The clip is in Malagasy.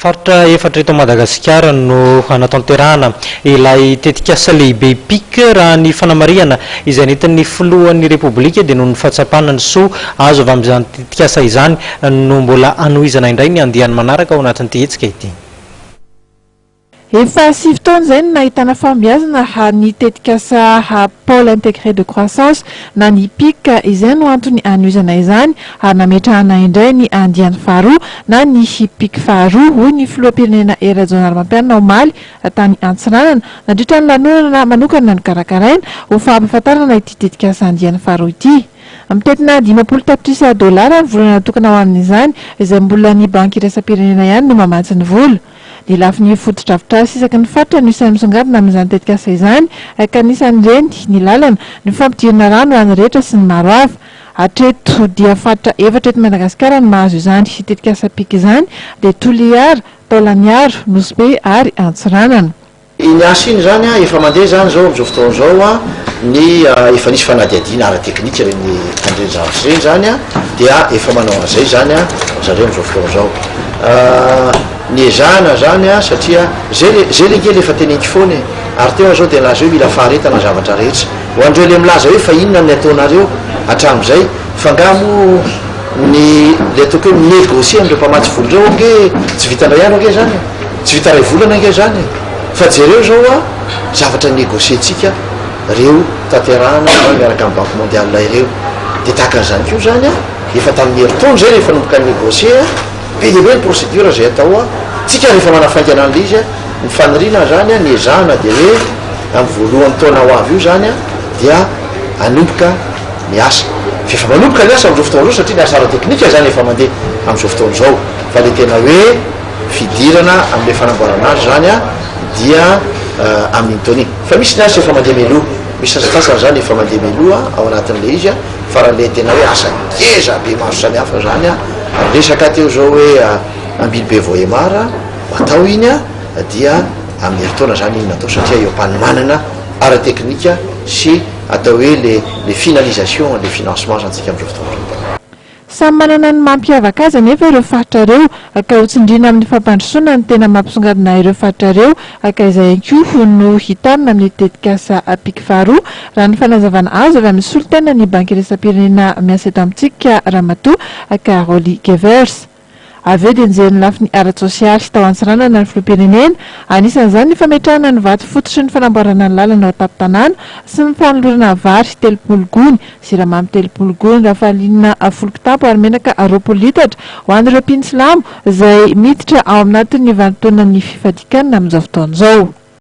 faritra efatra eto Madagasikara no hanatanterahana ilay tetikasa lehibe PIC raha ny fanamariana izay nentin'ny filohan'ny Repoblika dia noho ny fahatsapana ny soa azo avy amin'izany tetikasa izany no mbola anohizana indray ny andiany manaraka ao anatin'ity hetsika ity. Efa 7 taona izay no nahitana fahombiazana ny tetikasa pôle intégré de croissance na ny PIC izay no antony anohizana izany ary nametrahana indray ny andiany faharoa na ny PIC faharoa hoy ny filoham-pirenena Erazona Ramanpianina Omaly tany Antsiranana nandritra ny lanonana manokana ny karakaraina ho fampahafantarana ity tetikasa andiany faharoa ity. Mitetina 50 tapitrisa dolara ny vola natokana ho amin'izany izay mbola ny banky iraisam-pirenena ihany no mamatsy ny vola. Ny lafiny foto-drafitrasa isaky ny faritra no isan'ny misongadina amin'izany tetikasa izany ka anisan'ireny ny lalana ny fampidirana rano ho an'ny rehetra sy ny maro hafa. Hatreto dia faritra efatra eto Madagasikara no mahazo izany tetikasa PIC izany dia Toliara, Taolaniaro, Nosbe ary Antsiranana. Iny asa iny zany efa mandeha zany zao amin'izao fotoana zao ny efa nisy fanadihadiana ara-teknika reny handreny-javatra reny zany dia efa manao an'izay zany zareo amin'izao fotoana zao. Ny ezana zany satria zay lenkely efa tenenky foana ary teo zao dia laza hoe mila faharetana zavatra rehetra ho andreo le milaza hoe fa inona ny ataonareo hatramin'izay fangamo ny le ataoko hoe minégocier am'ireo mpamatsy vola reo ange tsy vitandray andro ange zany tsy vita ray volana ange zany fa jereo zao zavatra négocier-tsika reo tanterahana miaraka amin'ny banque mondiale ireo dia tahakan'izany koa zany efa tamin'ny herintaona zay rehefa nomboka négocier be dia be ny procédure zay atao tsika rehefa manafaingana an'le izy ny fanirina zany ny ezahana dia hoe amin'ny voalohan'ny taona ho avy io zany dia anomboka ny asa efa manomboka ny asa amin'izao fotoana zao satria ny asa ara-teknika zany efa mandeha amin'izao fotoana zao fa le tena hoe fidirana amin'le fanamboarana azy zany dia amin'ny taona iny fa misy ny asa efa mandeha meloha misy asasasany zany efa mandeha meloha ao anatin'le izy fa raha le tena hoe asa ngeza be maro samihafa zany resaka teo zao hoe ambily be voemara atao iny dia amin'ny herintaona zany iny natao satria eo ampanomanana ara-teknika sy atao hoe le finalisation le financement zantsika amin'izao fotoana. Samy manana ny mampiavaka azy anefa ireo faritra ireo ka hotsindrina amin'ny fampandrosoana ny tena mampisongadina ireo faritra ireo ka izay koa no hitanina amin'ny tetikasa PIC faharoa raha ny fanazavana azo avy amin'ny solotaina ny banky iraisam-pirenena miasa eto amintsika Ramatoa Caroly Gevers. Avy eo dia nijery ny lafiny ara-tsosialy tao Antsiranana ny filoham-pirenena anisan'izany ny fametrahana ny vato fototry ny fanamboarana ny lalana ao an-tampon-tanàna sy ny fanolorana vary 30 gony, siramamy 30 gony, lafarinina 10 kitapo ary menaka 20 litatra ho an'ireo mpino silamo izay miditra ao anatin'ny vanim-potoanan'ny fifadikana amin'izao fotoana izao.